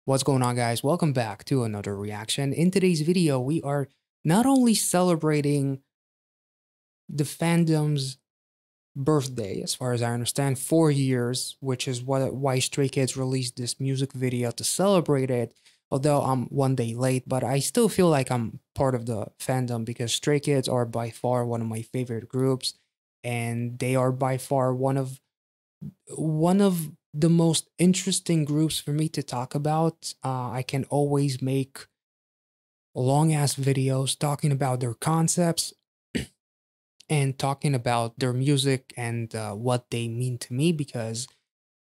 What's going on, guys? Welcome back to another reaction. In today's video, we are not only celebrating the fandom's birthday, as far as I understand, 4 years, which is why Stray Kids released this music video to celebrate it. Although I'm 1 day late, but I still feel like I'm part of the fandom because Stray Kids are by far one of my favorite groups, and they are by far one of the most interesting groups for me to talk about. I can always make long ass videos talking about their concepts and talking about their music and what they mean to me, because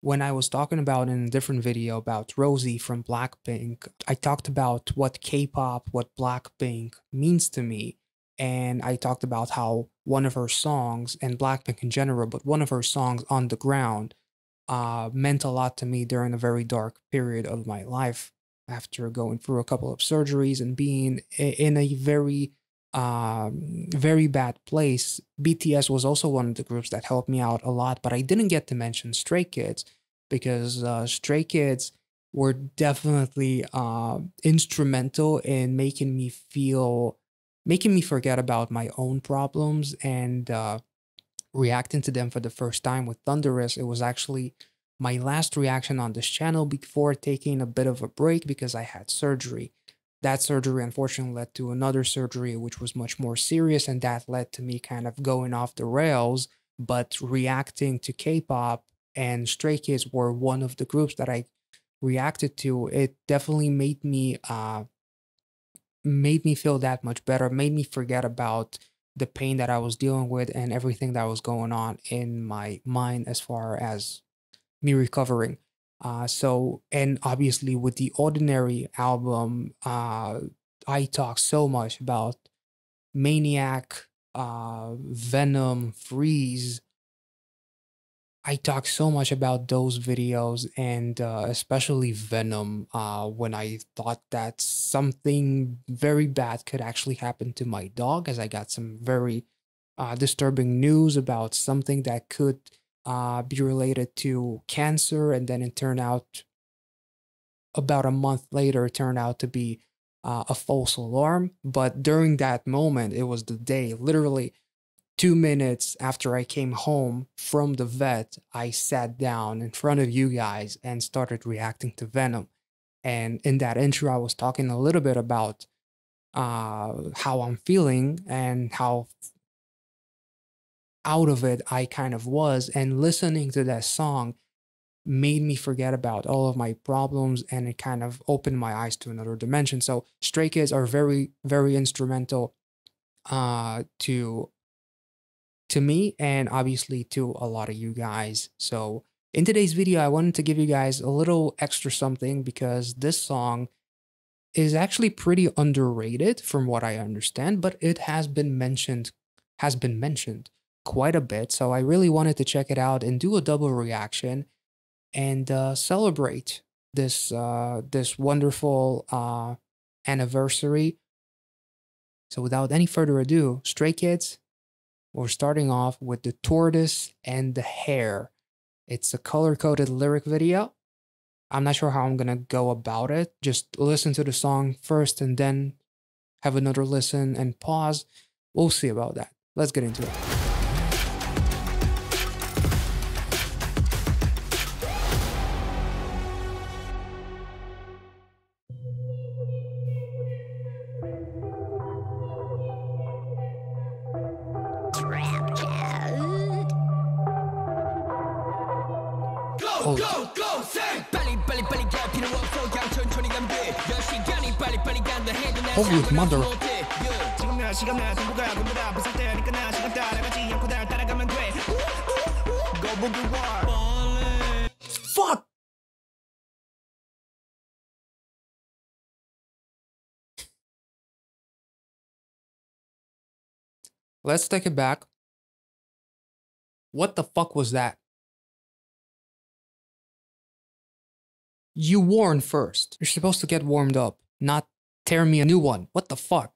when I was talking about in a different video about Rosie from Blackpink, I talked about what K-pop, what Blackpink means to me. And I talked about how one of her songs, and Blackpink in general, but one of her songs, On the Ground, meant a lot to me during a very dark period of my life after going through a couple of surgeries and being in a very bad place. BTS was also one of the groups that helped me out a lot, but I didn't get to mention Stray Kids because Stray Kids were definitely instrumental in making me forget about my own problems and reacting to them for the first time with Thunderous. It was actually my last reaction on this channel before taking a bit of a break because I had surgery. That surgery unfortunately led to another surgery, which was much more serious, and that led to me kind of going off the rails. But reacting to K-pop and Stray Kids were one of the groups that I reacted to. It definitely made me feel that much better, made me forget about the pain that I was dealing with and everything that was going on in my mind as far as me recovering. And obviously with the Ordinary album, I talk so much about Maniac, Venom, Freeze. I talk so much about those videos, and especially Venom, when I thought that something very bad could actually happen to my dog, as I got some very disturbing news about something that could be related to cancer, and then it turned out about a month later, it turned out to be a false alarm. But during that moment, it was the day, literally 2 minutes after I came home from the vet, I sat down in front of you guys and started reacting to Venom. And in that intro, I was talking a little bit about how I'm feeling and how out of it I kind of was. And listening to that song made me forget about all of my problems, and it kind of opened my eyes to another dimension. So Stray Kids are very, very instrumental to me, and obviously to a lot of you guys. So in today's video, I wanted to give you guys a little extra something because this song is actually pretty underrated from what I understand, but it has been mentioned quite a bit. So I really wanted to check it out and do a double reaction and celebrate this this wonderful anniversary. So without any further ado, Stray Kids, we're starting off with the Tortoise and the Hare. It's a color-coded lyric video. I'm not sure how I'm gonna go about it. Just listen to the song first and then have another listen and pause. We'll see about that. Let's get into it. Go, go, go, say! Holy mother. Fuck! Let's take it back. What the fuck was that? You warn first. You're supposed to get warmed up, not tear me a new one. What the fuck?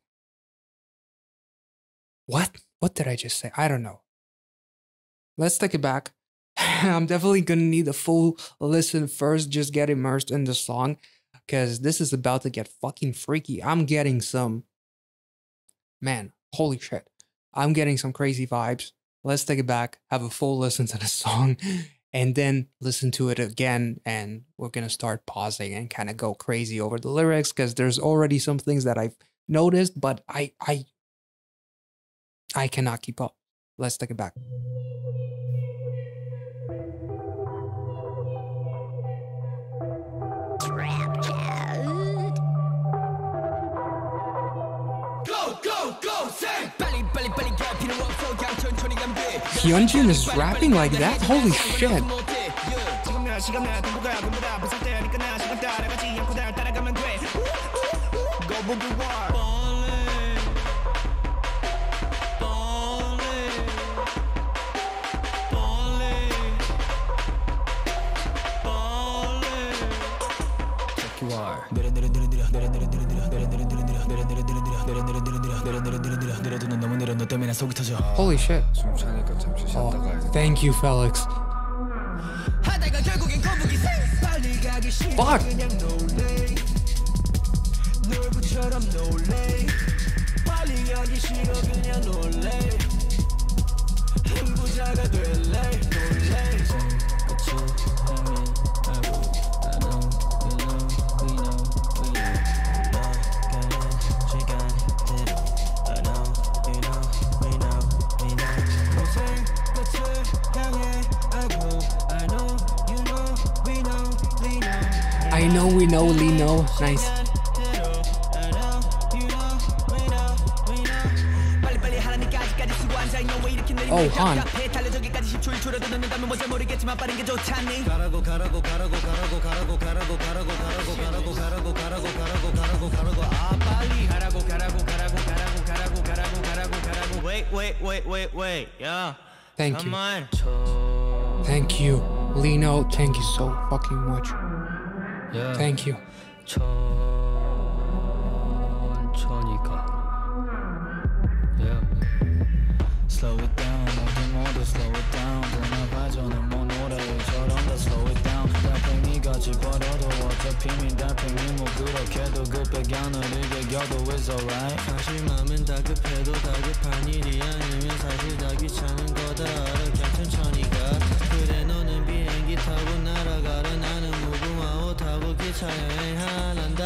What? What did I just say? I don't know. Let's take it back. I'm definitely gonna need a full listen first, just get immersed in the song. because this is about to get fucking freaky. I'm getting some, man, holy shit. I'm getting some crazy vibes. Let's take it back, have a full listen to the song, and then listen to it again. And we're gonna start pausing and kind of go crazy over the lyrics because there's already some things that I've noticed, but I cannot keep up. Let's take it back. Hyunjin is rapping like that? Holy shit. Holy shit. Oh, thank you, Felix. Fuck! I know, we know, Lino. Nice. Oh, Han. Wait, yeah. Thank Come you. on. Thank you, Lino. Thank you so fucking much. Yeah. Thank you. Yeah. Slow it down, 모두 slow it down. 전화봐줘는 못 노래처럼 다 slow it down. 달팽이 같이 벌어도 어차피 달팽이 뭐 그렇게도 급하게 이겨도 it's alright. 사실 맘은 다급해도 다급한 일이 아니면 사실 다 귀찮은 거다 알아. 그냥 천천히 가. 그래 너는 비행기 타고 날아가라. 나는 무궁화 옷 타고 기차 여행하란다.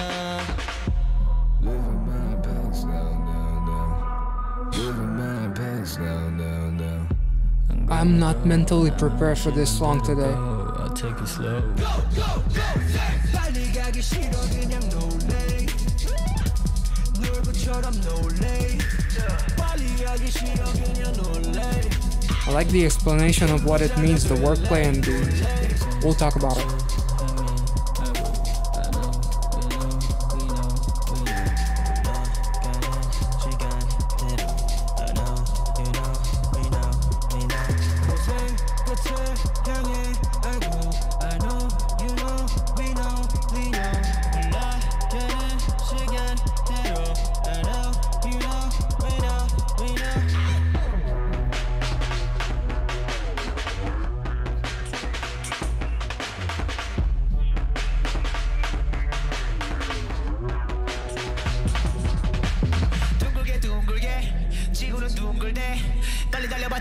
Living my pants down, down, down. Living my pants down, down, down. I'm not mentally prepared for this song today. I'll take it slow. I like the explanation of what it means, the wordplay, and we'll talk about it.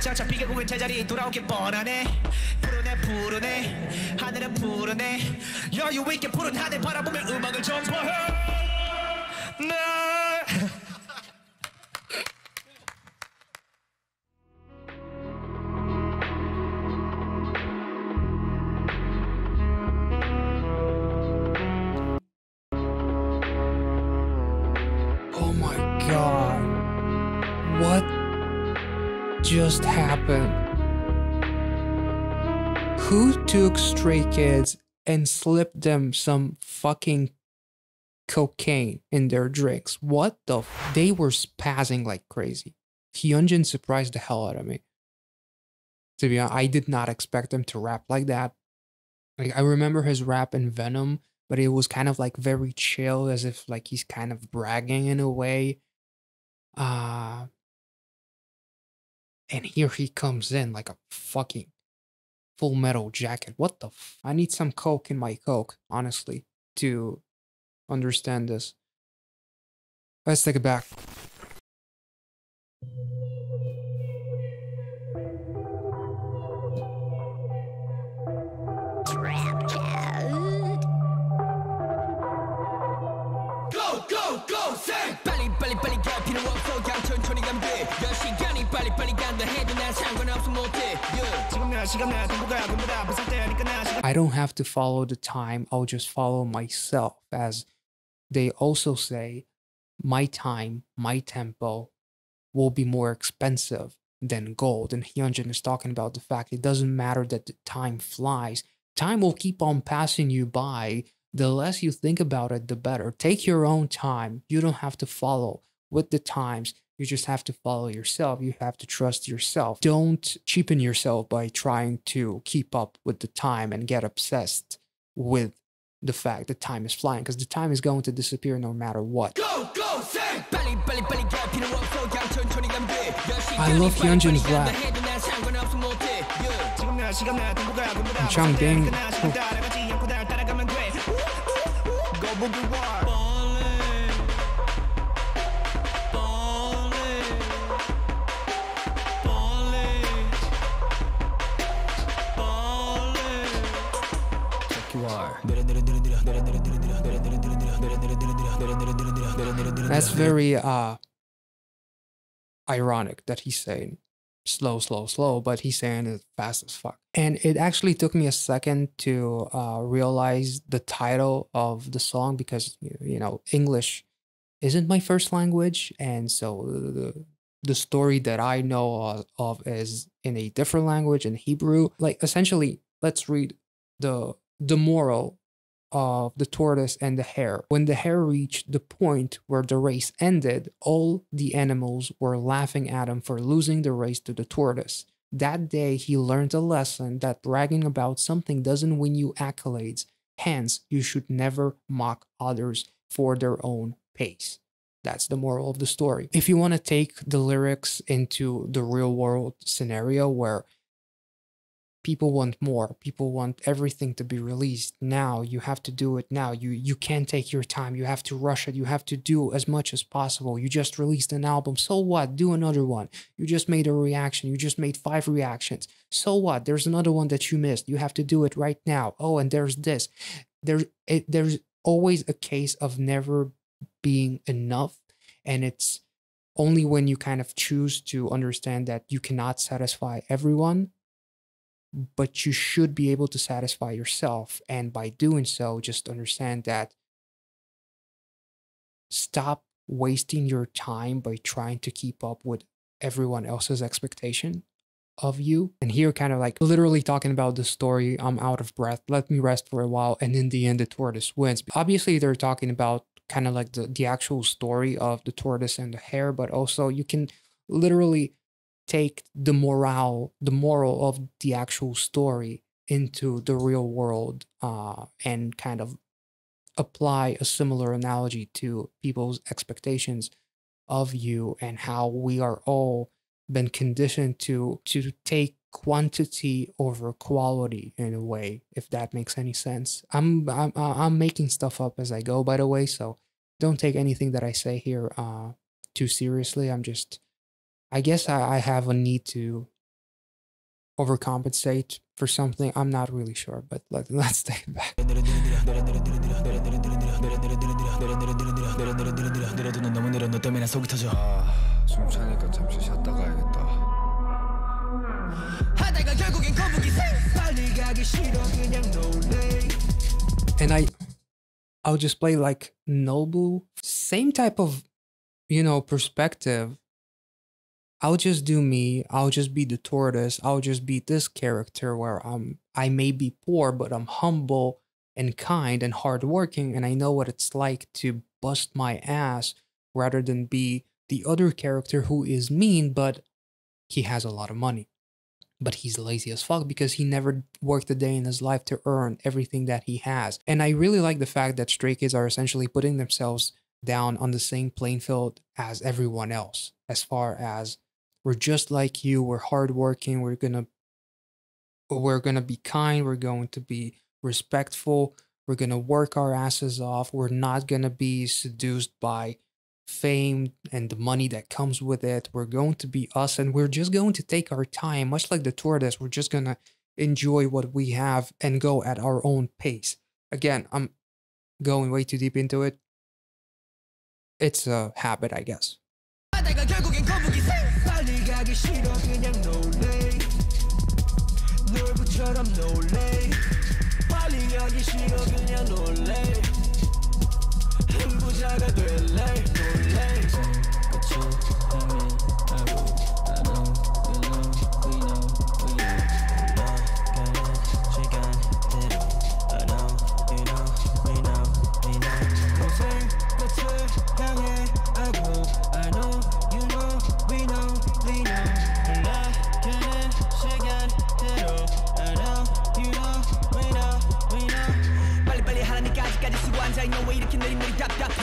잡히게 공은 제자리 돌아오길 뻔하네. 푸르네 하늘은 푸르네. 여유 있게 푸른 하늘 바라보며 음악을 전파해. Oh my god. What just happened? Who took Stray Kids and slipped them some fucking cocaine in their drinks? What the they were spazzing like crazy. Hyunjin surprised the hell out of me. To be honest, I did not expect him to rap like that. Like, I remember his rap in Venom, but it was kind of like very chill, as if like he's kind of bragging in a way. And here he comes in like a fucking Full Metal Jacket. What the I need some coke in my coke, honestly, to understand this. Let's take it back. Go go go say 빨리 갈 필요 없어 그냥 천천히 가면 돼 몇 시간이 빨리 간다 해도 난 상관없어 못해 지금 나 시간 나 전부가 전부 다 비쌀 때니까 나 시간 I don't have to follow the time, I'll just follow myself. As they also say, my time, my tempo will be more expensive than gold. And Hyunjin is talking about the fact it doesn't matter that the time flies. Time will keep on passing you by. The less you think about it, the better. Take your own time. You don't have to follow with the times. You just have to follow yourself. You have to trust yourself. Don't cheapen yourself by trying to keep up with the time and get obsessed with the fact that time is flying, because the time is going to disappear no matter what. go go say 빨리 갈 필요 없어 그냥 천천히 가면 돼 I love Hyunjin's rap. 해도 난 상관없어 못해 지금 나 시간 나 전부가 전부 다 Changbin. 따라가지 않고 날 따라가면 돼 거북이 와 That's very ironic that he's saying slow, but he's saying it fast as fuck. And it actually took me a second to realize the title of the song, because you know, English isn't my first language, and so the story that I know of is in a different language, in Hebrew. Like, essentially, let's read the moral of the tortoise and the hare. When the hare reached the point where the race ended, all the animals were laughing at him for losing the race to the tortoise. That day, he learned a lesson that bragging about something doesn't win you accolades. Hence, you should never mock others for their own pace. That's the moral of the story. If you want to take the lyrics into the real world scenario where people want more, people want everything to be released now, you have to do it now. You can't take your time, you have to rush it, you have to do as much as possible. You just released an album, so what? Do another one. You just made a reaction, you just made 5 reactions, so what? There's another one that you missed, you have to do it right now. Oh, and there's this. There's always a case of never being enough, and it's only when you kind of choose to understand that you cannot satisfy everyone, but you should be able to satisfy yourself. And by doing so, just understand that stop wasting your time by trying to keep up with everyone else's expectation of you. And here, kind of like literally talking about the story, I'm out of breath, let me rest for a while, and in the end the tortoise wins. Obviously they're talking about kind of like the actual story of the tortoise and the hare, but also you can literally take the moral of the actual story into the real world, and kind of apply a similar analogy to people's expectations of you, and how we are all been conditioned to take quantity over quality in a way, if that makes any sense. I'm making stuff up as I go, by the way, so don't take anything that I say here too seriously. I guess I have a need to overcompensate for something. I'm not really sure, but let's take it back. 숨 차니까 잠시 쉬었다 가야겠다. 하다가 결국엔 거북이 빨리 가기 싫어 그냥 놀래. And I'll just play like Nobu, same type of, you know, perspective. I'll just do me, I'll just be the tortoise, I'll just be this character where I may be poor, but I'm humble and kind and hardworking, and I know what it's like to bust my ass rather than be the other character who is mean, but he has a lot of money. But he's lazy as fuck because he never worked a day in his life to earn everything that he has. And I really like the fact that Stray Kids are essentially putting themselves down on the same playing field as everyone else, as far as we're just like you, we're hardworking, we're gonna be kind, we're going to be respectful, We're going to work our asses off. We're not going to be seduced by fame and the money that comes with it. We're going to be us, and we're just going to take our time, much like the tortoise. We're just going to enjoy what we have and go at our own pace. Again, I'm going way too deep into it. It's a habit, I guess.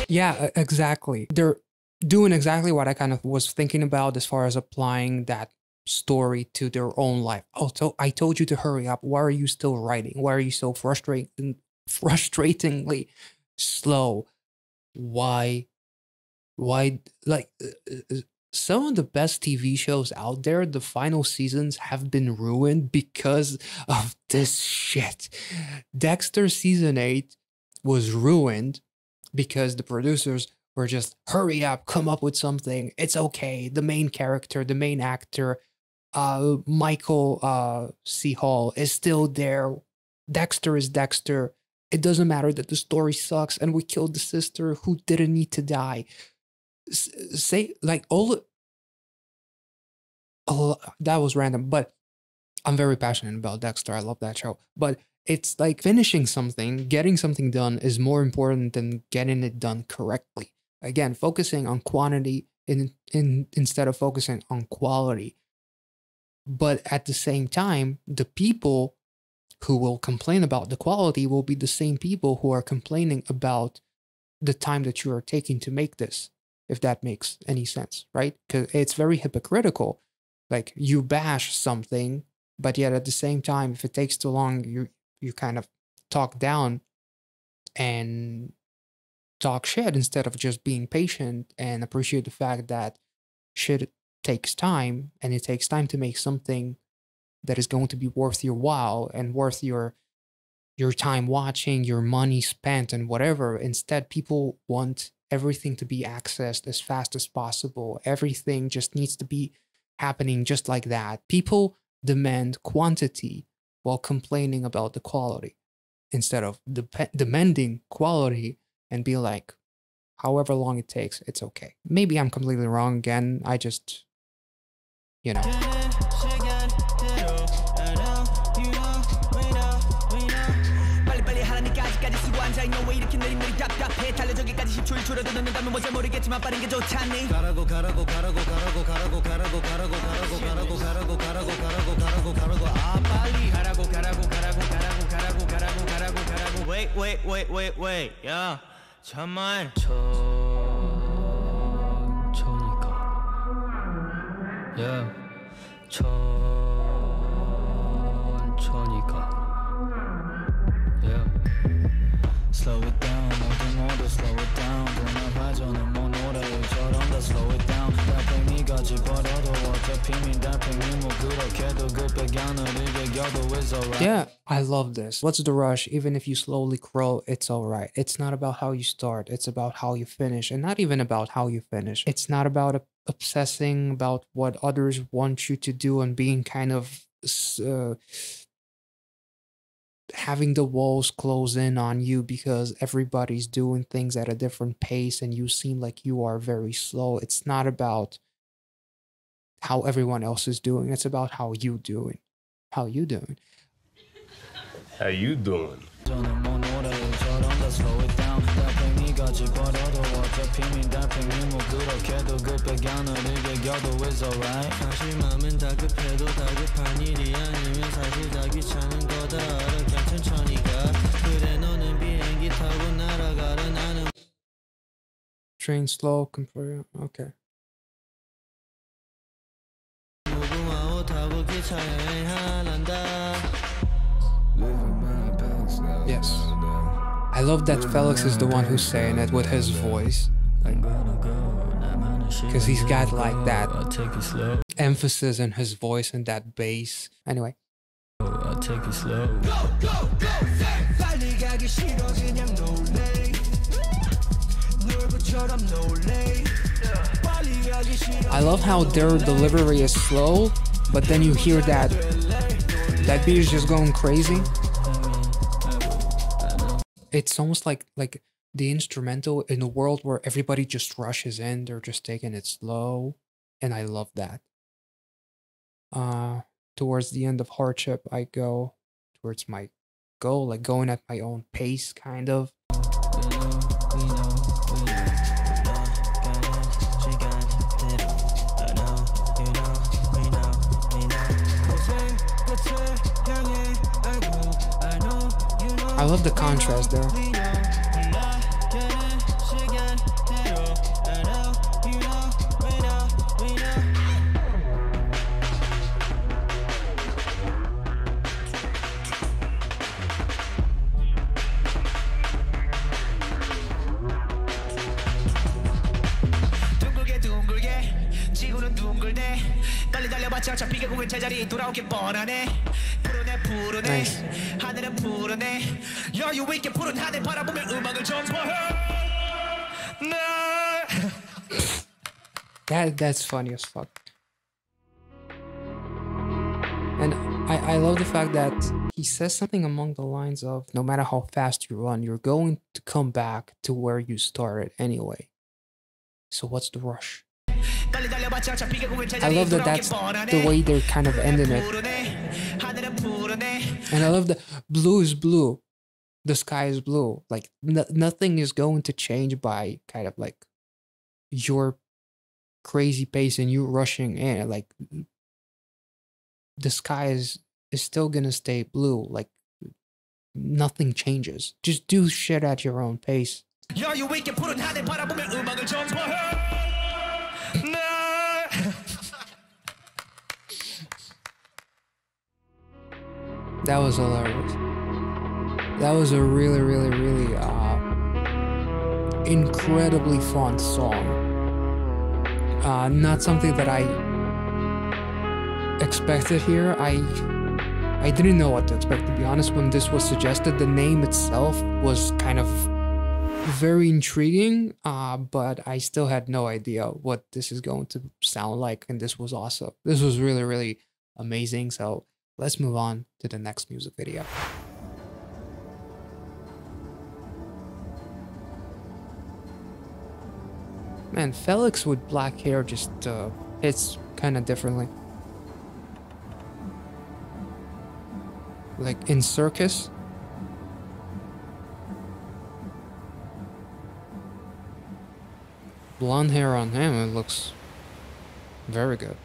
Yeah, exactly. They're doing exactly what I kind of was thinking about as far as applying that story to their own life. Oh, so I told you to hurry up. Why are you still writing? Why are you so frustratingly slow? Why, like, some of the best TV shows out there, the final seasons have been ruined because of this shit. Dexter season 8 was ruined because the producers were just, hurry up, come up with something. It's okay. The main character, the main actor, Michael C. Hall is still there. Dexter is Dexter. It doesn't matter that the story sucks and we killed the sister who didn't need to die. Say, like, all that was random, but I'm very passionate about Dexter. I love that show. But it's like finishing something, getting something done is more important than getting it done correctly. Again, focusing on quantity instead of focusing on quality. But at the same time, the people who will complain about the quality will be the same people who are complaining about the time that you are taking to make this, if that makes any sense, right? Because it's very hypocritical. Like, you bash something, but yet at the same time, if it takes too long, you kind of talk down and talk shit instead of just being patient and appreciate the fact that shit takes time, and it takes time to make something that is going to be worth your while and worth your time watching, your money spent, and whatever. Instead, people want everything to be accessed as fast as possible. Everything just needs to be happening just like that. People demand quantity while complaining about the quality, instead of demanding quality and be like, however long it takes, it's okay. Maybe I'm completely wrong again. I just, you know. Wait, 야, 잠만. 천천히가. Yeah. 천천히가. Yeah. Slow it down, 모두 slow it down. 돌아봐줘는 못 노래처럼 다 slow it down. 달팽이가 집어넣어도 어차피 민 달팽이 뭐 그렇게도 그 배경을 이겨도 it's alright. Yeah, I love this. What's the rush? Even if you slowly crawl, it's alright. It's not about how you start, it's about how you finish. And not even about how you finish. It's not about obsessing about what others want you to do and being kind of having the walls close in on you because everybody's doing things at a different pace and you seem like you are very slow. It's not about how everyone else is doing. It's about how you doing. How you doing? How you doing? slow it down. 달팽이가 집어넣어도 어차피 민 달팽이 뭐 그렇게도 그 배경을 이겨도 it's alright. 사실 마음은 다급해도 다급한 일이 아니면 사실 다 귀찮은 거다 알아. 그냥 천천히 가. 그래 너는 비행기 타고 날아가라 나는 Train slow, compare. Okay. 무궁화호 타고 기차 여행하란다. Yes. love that Felix is the one who's saying it with his voice. Because he's got like that emphasis in his voice and that bass. Anyway. I'll take it slow. I love how their delivery is slow, but then you hear that beat is just going crazy. It's almost like the instrumental in a world where everybody just rushes in, they're just taking it slow, and I love that. Towards the end of Hardship, I go towards my goal, like going at my own pace, kind of. I love the contrast there. Nice. That's funny as fuck. And I love the fact that he says something along the lines of, no matter how fast you run, you're going to come back to where you started anyway. So what's the rush? I love that that's the way they're kind of ending it. And I love that blue is blue. The sky is blue. Like nothing is going to change by kind of like your crazy pace and you rushing in. Like the sky is still gonna stay blue. Like nothing changes. Just do shit at your own pace. That was hilarious. That was a really, really, really incredibly fun song. Not something that I expected here. I didn't know what to expect, to be honest. When this was suggested, the name itself was kind of very intriguing, but I still had no idea what this is going to sound like, and this was awesome. This was really, really amazing. So let's move on to the next music video. Man, Felix with black hair just hits kind of differently. Like in Circus. Blonde hair on him, it looks very good.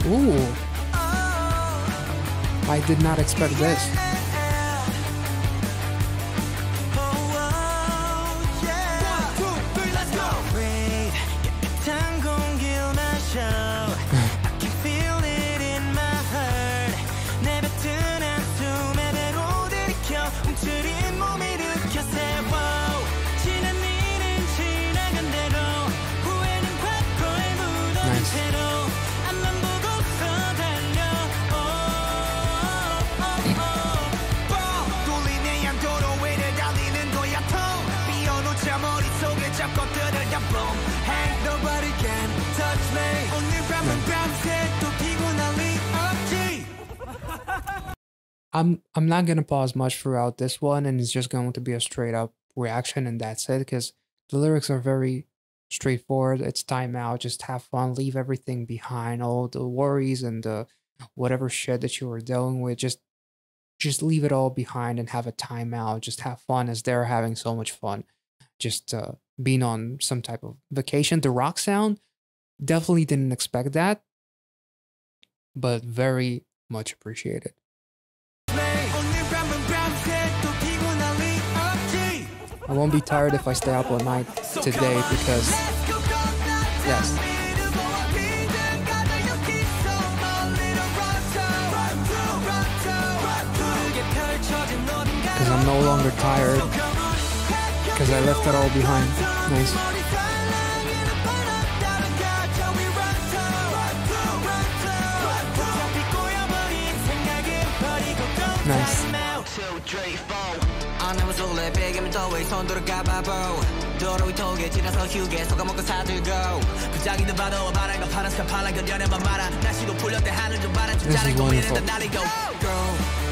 Ooh. I did not expect this. I'm not gonna pause much throughout this one, and it's just going to be a straight up reaction, and that's it, because the lyrics are very straightforward. It's time out, just have fun, leave everything behind, all the worries and the whatever shit that you were dealing with, just leave it all behind and have a timeout. Just have fun, as they're having so much fun, just being on some type of vacation. The rock sound, definitely didn't expect that, but very much appreciated. I won't be tired if I stay up all night today because, yes, because I'm no longer tired because I left it all behind. Nice. Nice. This is wonderful.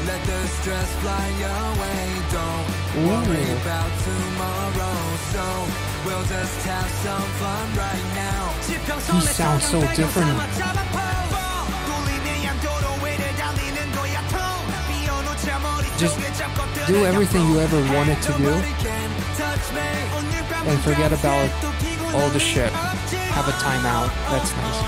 Let the stress fly away. Don't worry about tomorrow. So we'll just have some fun right now. He sounds so different. Just do everything you ever wanted to do and forget about all the shit. Have a timeout. That's nice.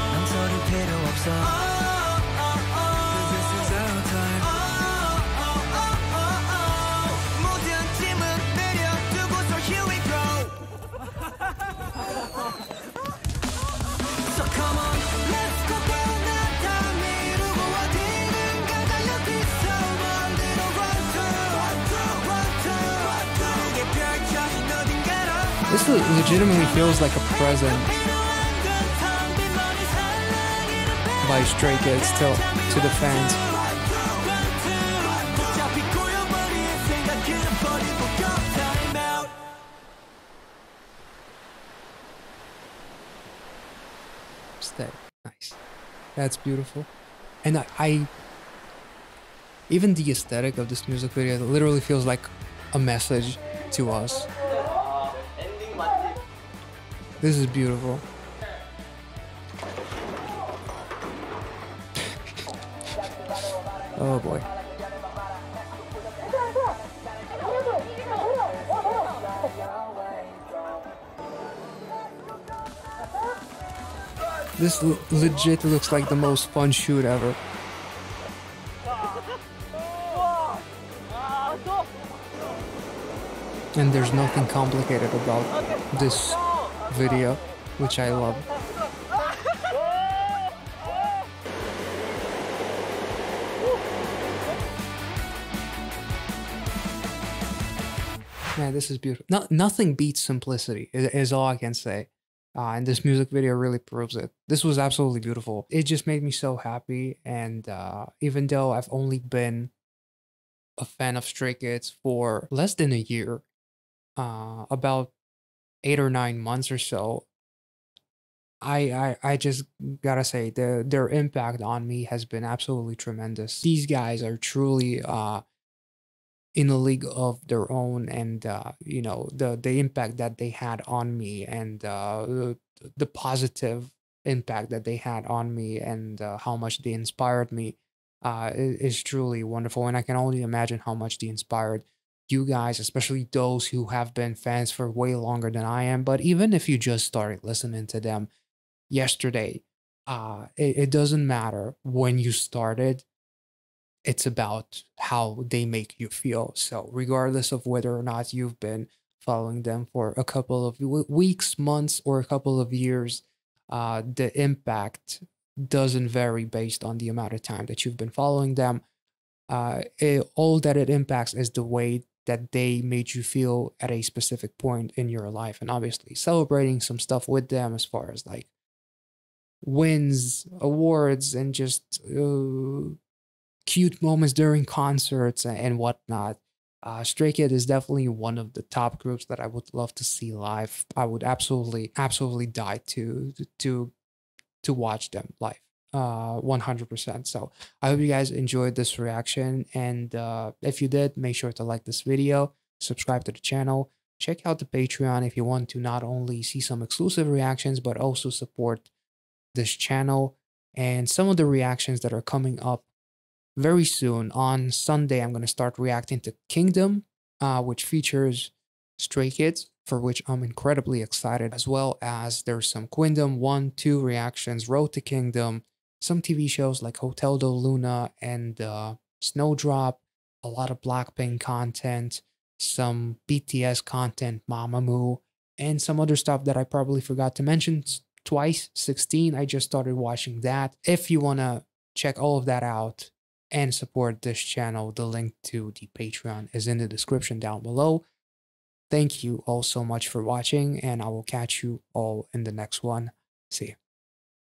This legitimately feels like a present by Stray Kids to the fans. Nice. That's beautiful. And I even the aesthetic of this music video literally feels like a message to us. This is beautiful. Oh boy. This legit looks like the most fun shoot ever. And there's nothing complicated about this video, which I love. Man, this is beautiful. Nothing beats simplicity, is all I can say. And this music video really proves it. This was absolutely beautiful. It just made me so happy. And even though I've only been a fan of Stray Kids for less than a year, about 8 or 9 months or so, I just gotta say their impact on me has been absolutely tremendous. These guys are truly in a league of their own, and you know, the impact that they had on me, and the positive impact that they had on me, and how much they inspired me is truly wonderful. And I can only imagine how much they inspired you guys, especially those who have been fans for way longer than I am. But even if you just started listening to them yesterday, it doesn't matter when you started. It's about how they make you feel. So regardless of whether or not you've been following them for a couple of weeks, months, or a couple of years, the impact doesn't vary based on the amount of time that you've been following them. All that it impacts is the way that they made you feel at a specific point in your life. And obviously celebrating some stuff with them as far as like wins, awards, and just cute moments during concerts and whatnot. Stray Kid is definitely one of the top groups that I would love to see live. I would absolutely die to watch them live. 100%. So I hope you guys enjoyed this reaction, and if you did, make sure to like this video, subscribe to the channel, check out the Patreon if you want to not only see some exclusive reactions but also support this channel and some of the reactions that are coming up very soon. On Sunday, I'm going to start reacting to Kingdom, which features Stray Kids, for which I'm incredibly excited, as well as there's some Queendom 1, 2 reactions, Road to Kingdom, some TV shows like Hotel Del Luna and Snowdrop, a lot of Blackpink content, some BTS content, Mamamoo, and some other stuff that I probably forgot to mention. Twice 16, I just started watching that. If you want to check all of that out and support this channel, the link to the Patreon is in the description down below. Thank you all so much for watching, and I will catch you all in the next one. See ya.